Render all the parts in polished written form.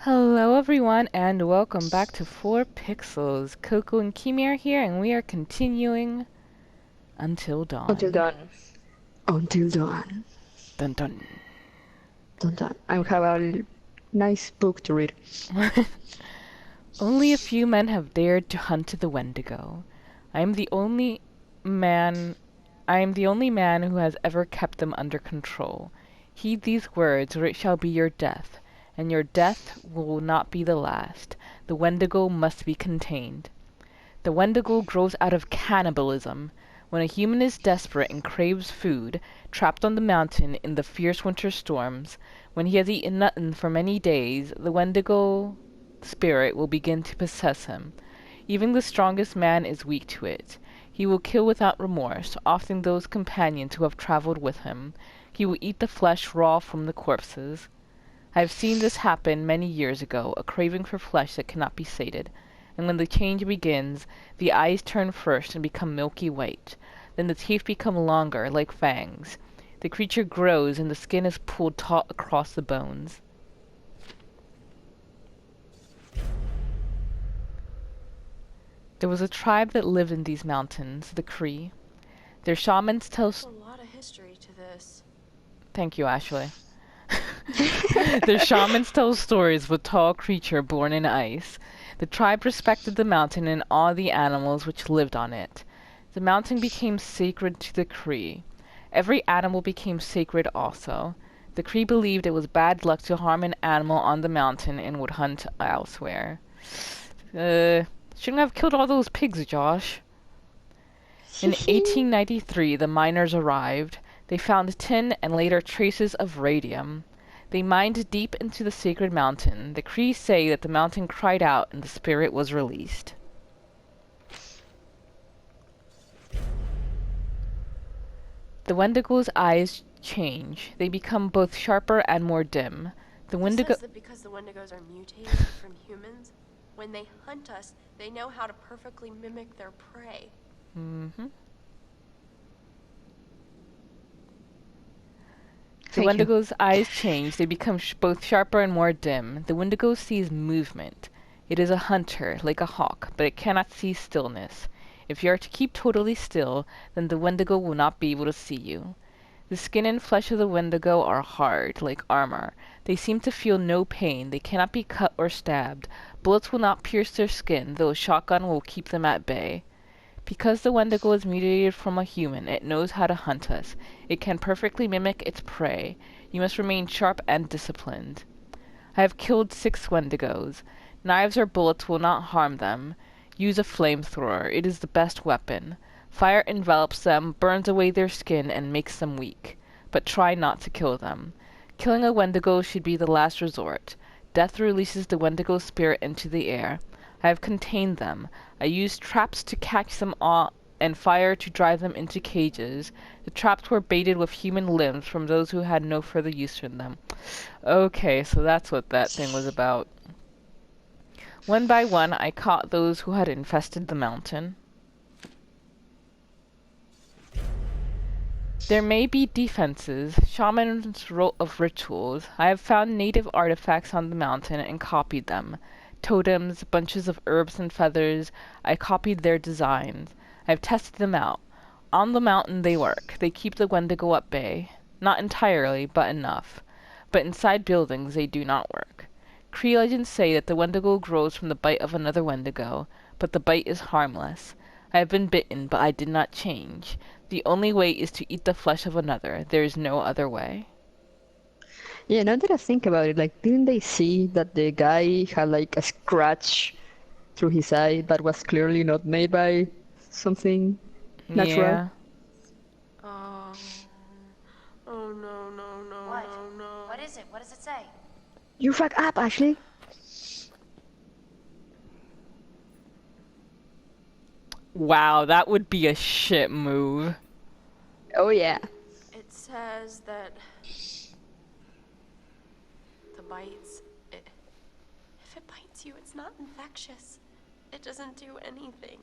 Hello everyone and welcome back to 4pixels. Coco and Kimi are here and we are continuing Until Until Dawn. dawn. Until dawn. Dun dun. Dun dun. I have a nice book to read. Only a few men have dared to hunt the Wendigo. I am the only man I am the only man who has ever kept them under control. Heed these words, or it shall be your death, and your death will not be the last. The Wendigo must be contained. The Wendigo grows out of cannibalism. When a human is desperate and craves food, trapped on the mountain in the fierce winter storms, when he has eaten nothing for many days, the Wendigo spirit will begin to possess him. Even the strongest man is weak to it. He will kill without remorse, often those companions who have traveled with him. He will eat the flesh raw from the corpses. I have seen this happen many years ago, a craving for flesh that cannot be sated. And when the change begins, the eyes turn first and become milky white. Then the teeth become longer, like fangs. The creature grows and the skin is pulled taut across the bones. There was a tribe that lived in these mountains, the Cree. Their shamans tell There's a lot of history to this. Thank you, Ashley. Their shamans tell stories of a tall creature born in ice. The tribe respected the mountain and all the animals which lived on it. The mountain became sacred to the Cree. Every animal became sacred also. The Cree believed it was bad luck to harm an animal on the mountain and would hunt elsewhere. Shouldn't have killed all those pigs, Josh. In 1893, the miners arrived. They found tin and later traces of radium. They mined deep into the sacred mountain. The Cree say that the mountain cried out and the spirit was released. The Wendigo's eyes change. They become both sharper and more dim. The Wendigo It says that because the Wendigos are mutated from humans, when they hunt us, they know how to perfectly mimic their prey. Mm-hmm. The Thank you. Wendigo's eyes change. They become both sharper and more dim. The Wendigo sees movement. It is a hunter, like a hawk, but it cannot see stillness. If you are to keep totally still, then the Wendigo will not be able to see you. The skin and flesh of the Wendigo are hard, like armor. They seem to feel no pain. They cannot be cut or stabbed. Bullets will not pierce their skin, though a shotgun will keep them at bay. Because the Wendigo is mutated from a human, it knows how to hunt us. It can perfectly mimic its prey. You must remain sharp and disciplined. I have killed 6 Wendigos. Knives or bullets will not harm them. Use a flamethrower. It is the best weapon. Fire envelops them, burns away their skin, and makes them weak. But try not to kill them. Killing a Wendigo should be the last resort. Death releases the Wendigo spirit into the air. I have contained them. I used traps to catch them all and fire to drive them into cages. The traps were baited with human limbs from those who had no further use for them. Okay, so that's what that thing was about. One by one, I caught those who had infested the mountain. There may be defenses, shamans wrote of rituals. I have found native artifacts on the mountain and copied them. Totems, bunches of herbs and feathers, I copied their designs. I have tested them out. On the mountain they work. They keep the Wendigo at bay. Not entirely, but enough. But inside buildings they do not work. Cree legends say that the Wendigo grows from the bite of another Wendigo, but the bite is harmless. I have been bitten, but I did not change. The only way is to eat the flesh of another. There is no other way. Yeah, now that I think about it, like, didn't they see that the guy had like a scratch through his eye that was clearly not made by something natural? Yeah. Oh. Oh no, no, no, What? no, no. What is it? What does it say? You fuck up, Ashley. Wow, that would be a shit move. Oh yeah. It says that the bites, if it bites you, it's not infectious. It doesn't do anything.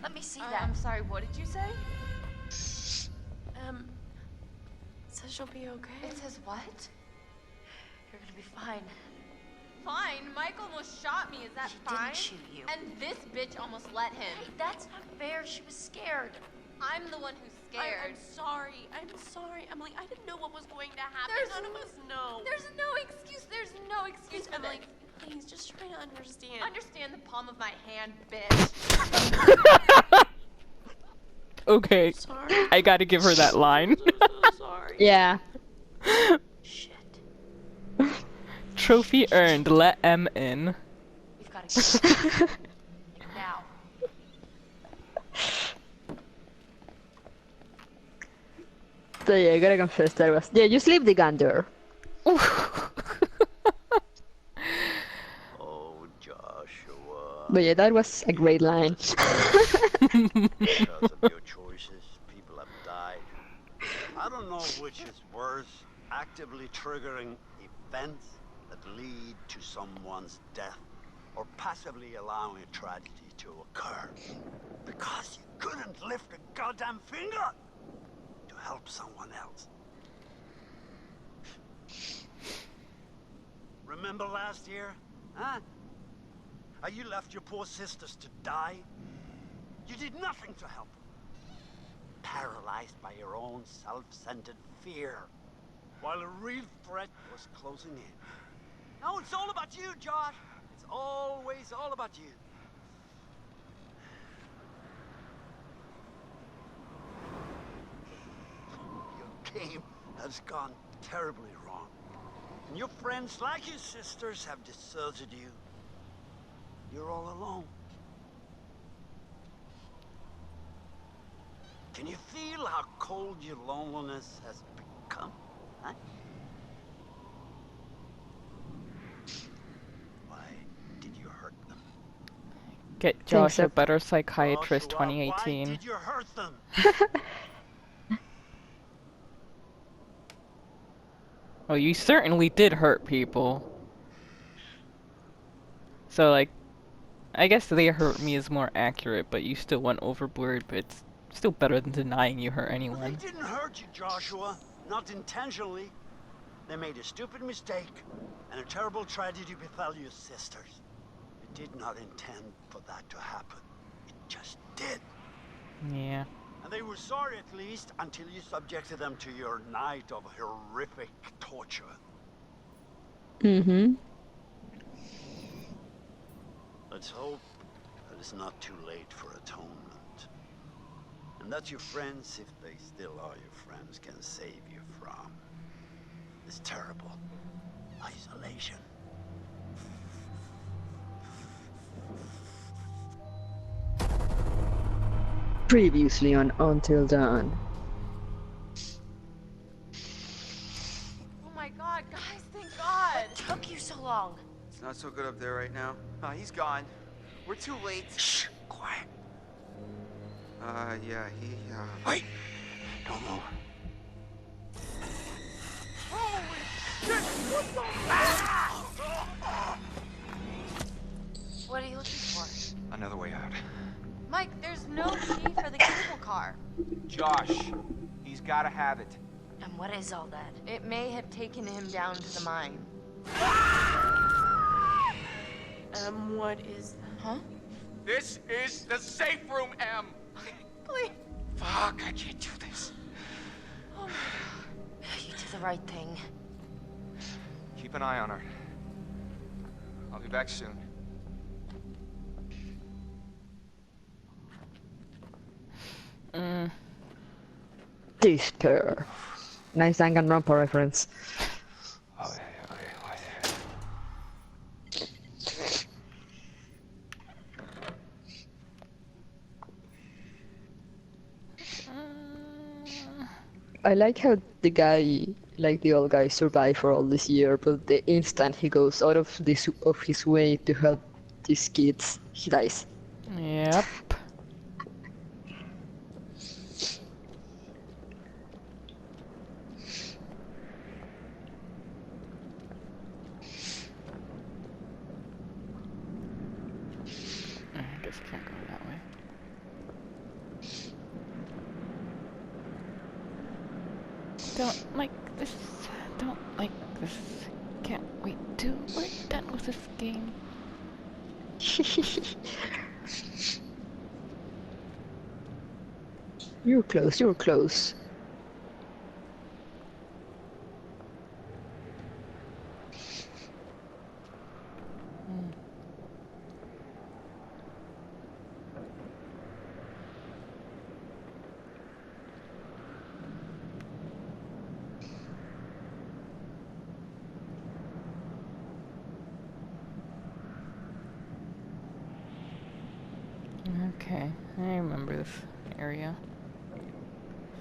Let me see that. I'm sorry, what did you say? It says you'll be okay. It says what? You're gonna be fine. Fine, Mike almost shot me, is that She fine? didn't shoot you. And this bitch almost let him. Hey, that's not fair. She was scared. I'm the one who's scared. I'm sorry, Emily. I didn't know what was going to happen. None of us know. There's no excuse. There's no excuse, Emily. Please, just try to understand. Understand the palm of my hand, bitch. Okay, Sorry. I gotta give her that line. I'm so sorry. Yeah. Shit. Trophy earned, let M in. We've got to get like now. So yeah, I gotta confess that was. Yeah, you sleep the gun there. Oh, Joshua. But yeah, that was a great line. Because of your choices, people have died. I don't know which is worse, actively triggering events that lead to someone's death, or passively allowing a tragedy to occur. Because you couldn't lift a goddamn finger to help someone else. Remember last year? Huh? How you left your poor sisters to die? You did nothing to help them. Paralyzed by your own self-centered fear, while a real threat was closing in. Now it's all about you, Josh. It's always all about you. Your game has gone terribly wrong. And your friends, like your sisters, have deserted you. You're all alone. Can you feel how cold your loneliness has become? Huh? Why did you hurt them? Get Josh so. a better psychiatrist Joshua, why 2018. did you hurt them? Oh, you certainly did hurt people. So, like, I guess they hurt me is more accurate, but you still went overboard, but it's still better than denying you hurt Well, anyone. they didn't hurt you, Joshua. Not intentionally. They made a stupid mistake, and a terrible tragedy befell your sisters. You did not intend for that to happen. It just did. Yeah. And they were sorry at least until you subjected them to your night of horrific torture. Mm-hmm. Let's hope that it's not too late for atonement. And that your friends, if they still are your friends, can save you from this terrible isolation. Previously on Until Dawn. Oh my god, guys, thank God. What took you so long? It's not so good up there right now. He's gone. We're too late. Shh, quiet. Yeah, he, Wait, don't move. What are you looking for? Another way out. Mike, there's no key for the cable car. Josh, he's gotta have it. And what is all that? It may have taken him down to the mine. What is that? Huh? This is the safe room, Em. Please. Fuck, I can't do this. Oh my God. You did the right thing. Keep an eye on her. I'll be back soon. Despair. Nice Danganronpa reference. I like how the guy, like the old guy, survived for all this year, but the instant he goes out of his way to help these kids, he dies. Yep. I guess I can't go that way. Don't like this. Don't like this. Can't wait till we're done with this game. You're close, you're close. Okay, I remember this area.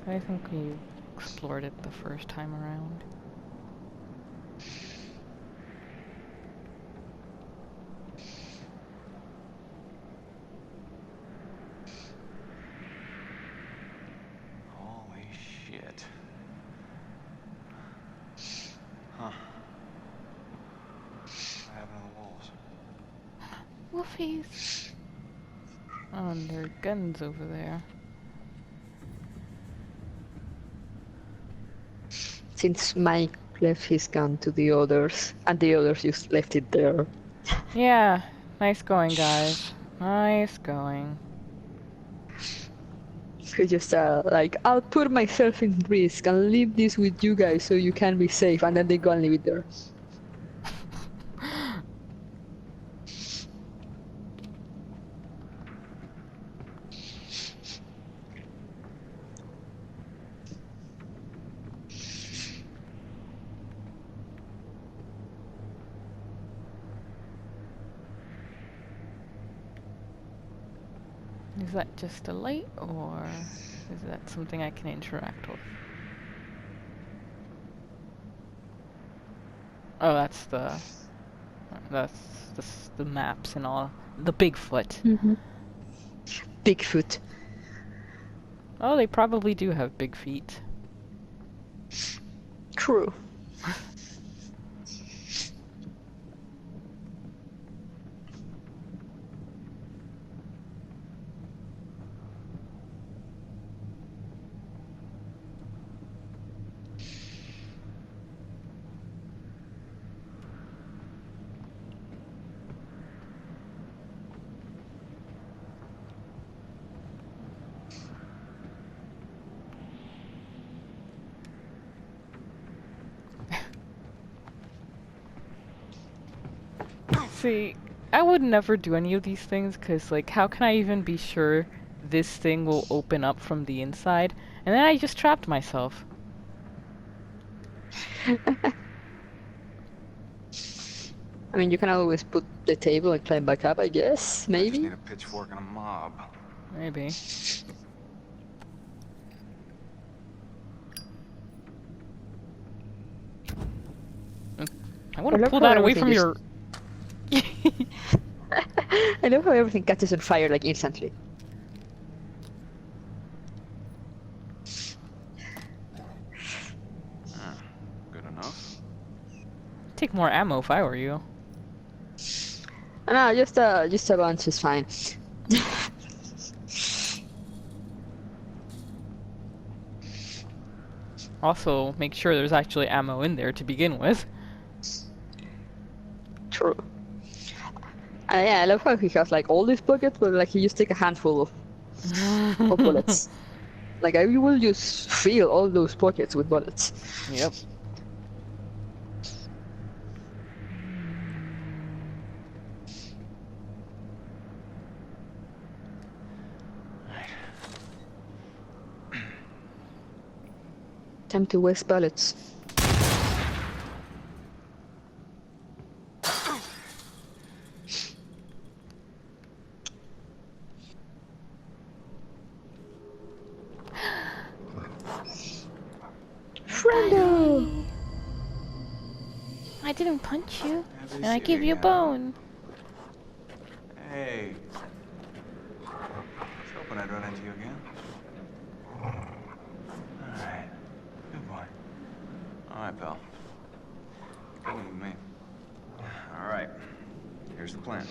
I think we explored it the first time around. Holy shit. Huh. What happened to the wolves? Wolfies! Oh, and there are guns over there. Since Mike left his gun to the others, and the others just left it there. Yeah, nice going, guys. Nice going. He just like, I'll put myself in risk and leave this with you guys so you can be safe, and then they go and leave it there. Is that just a light, or is that something I can interact with? Oh, that's the maps and all. The Bigfoot. Bigfoot. Oh, they probably do have big feet. True. See, I would never do any of these things because, like, how can I even be sure this thing will open up from the inside? And then I just trapped myself. I mean, you can always put the table and climb back up, I guess. I just Maybe? need a pitchfork and a mob. Maybe. I want to love pull how that away everything from is- your... I love how everything catches on fire, like, instantly. Good enough. Take more ammo if I were you. No, just a bunch is fine. Also, make sure there's actually ammo in there to begin with. True. Yeah, I love how he has like all these buckets, but like he just take a handful of bullets. Like I will just fill all those pockets with bullets. Yep. Time to waste bullets. Friendo! I didn't punch you, Have and I seat give you a again. bone. Hey. I was hoping I'd run into you again. Alright. Good boy. Alright, pal. Come with me. Alright. Here's the plan.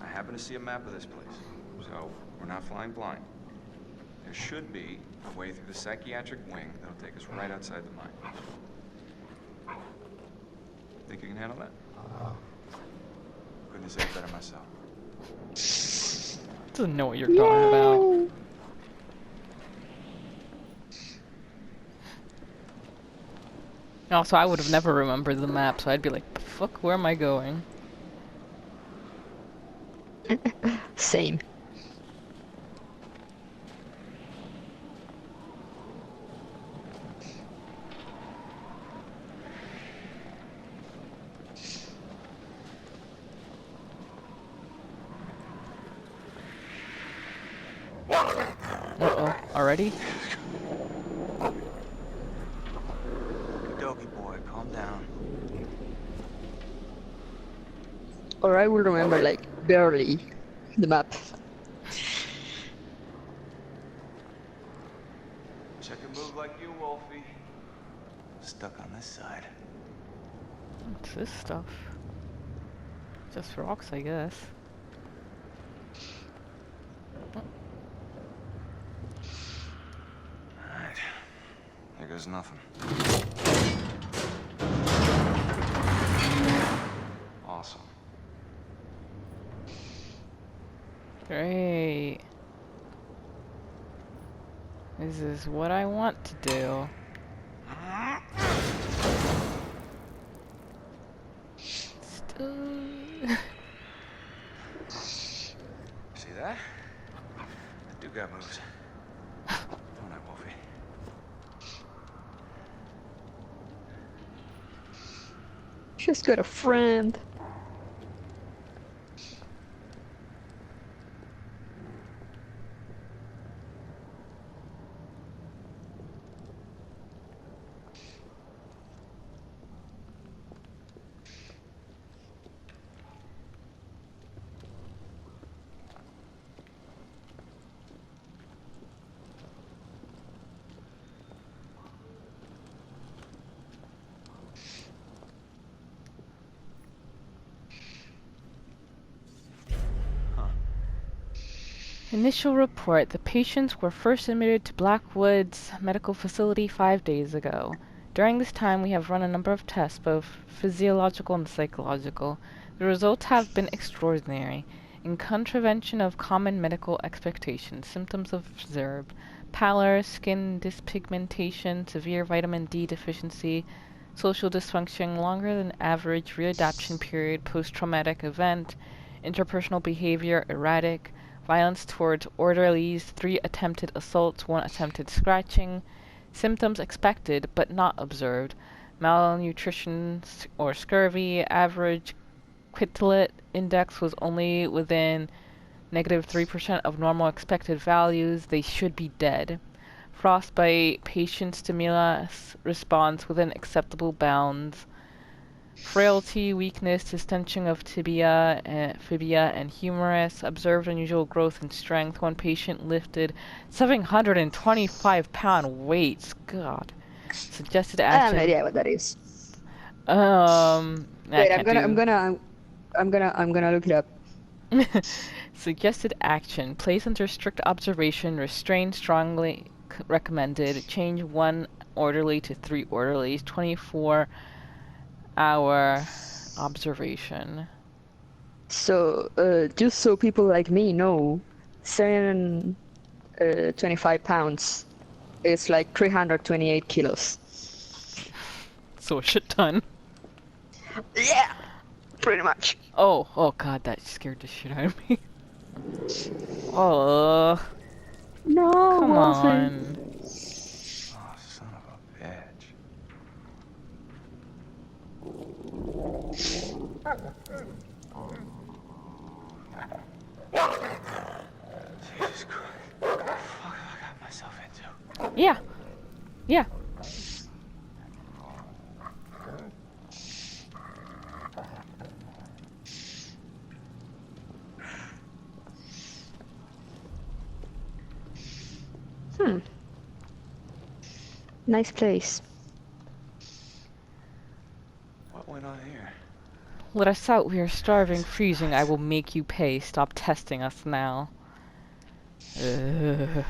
I happen to see a map of this place, so we're not flying blind. There should be a way through the psychiatric wing that'll take us right outside the mine. Think you can handle that? Couldn't have said it better myself. Doesn't know what you're talking about. Yay! Also, I would have never remembered the map, so I'd be like, fuck, where am I going? Same. Uh-oh, already? Doggy boy, calm down. Or I will remember like barely the map. Check a move like you, Wolfie. Stuck on this side. What's this stuff? Just rocks, I guess. Alright. Here goes nothing. Awesome. Great. This is what I want to do. See that? I do got moves. Don't I, Wolfie? Just got a friend. Initial report. The patients were first admitted to Blackwoods Medical Facility 5 days ago. During this time, we have run a number of tests, both physiological and psychological. The results have been extraordinary. In contravention of common medical expectations, symptoms observed: pallor, skin dyspigmentation, severe vitamin D deficiency, social dysfunction, longer than average readaptation period, post-traumatic event, interpersonal behavior erratic, violence towards orderlies, 3 attempted assaults, 1 attempted scratching, symptoms expected but not observed, malnutrition or scurvy, average quintilate index was only within -3% of normal expected values, they should be dead. Frostbite, patient stimulus response within acceptable bounds. Frailty, weakness, distension of tibia, fibia, and humerus. Observed unusual growth in strength. One patient lifted 725-pound weights. God. Suggested I have action. no idea what that is. I Wait, can't I'm gonna look it up. Suggested action. Place under strict observation. Restrain strongly recommended. Change 1 orderly to 3 orderlies. 24-hour observation. So, just so people like me know, 725 pounds is like 328 kilos. So a shit ton. Yeah, pretty much. Oh god, that scared the shit out of me. Oh, No, come Wolfie. on. Oh, son of a bitch. Jesus Christ. What the fuck have I got myself into? Yeah. Yeah. Nice place. What went on here? Let us out. We are starving, freezing. I will make you pay. Stop testing us now. Ugh.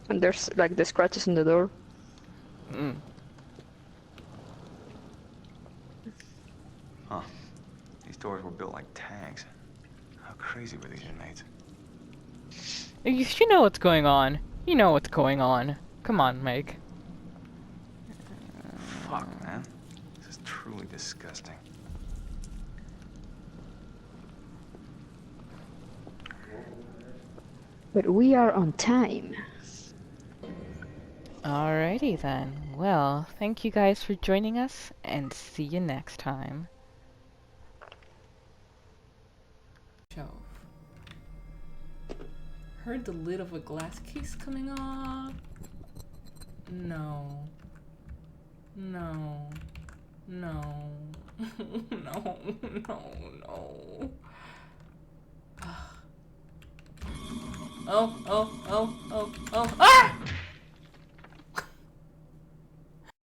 And there's like the scratches on the door. doors were built like tanks. How crazy were these inmates? You know what's going on. You know what's going on. Come on, Meg. Fuck, man. This is truly disgusting. But we are on time. Alrighty then. Well, thank you guys for joining us, and see you next time. Shelf. Heard the lid of a glass case coming off. No. No. No. No. No. No. Oh, oh, oh, oh, oh. Ah!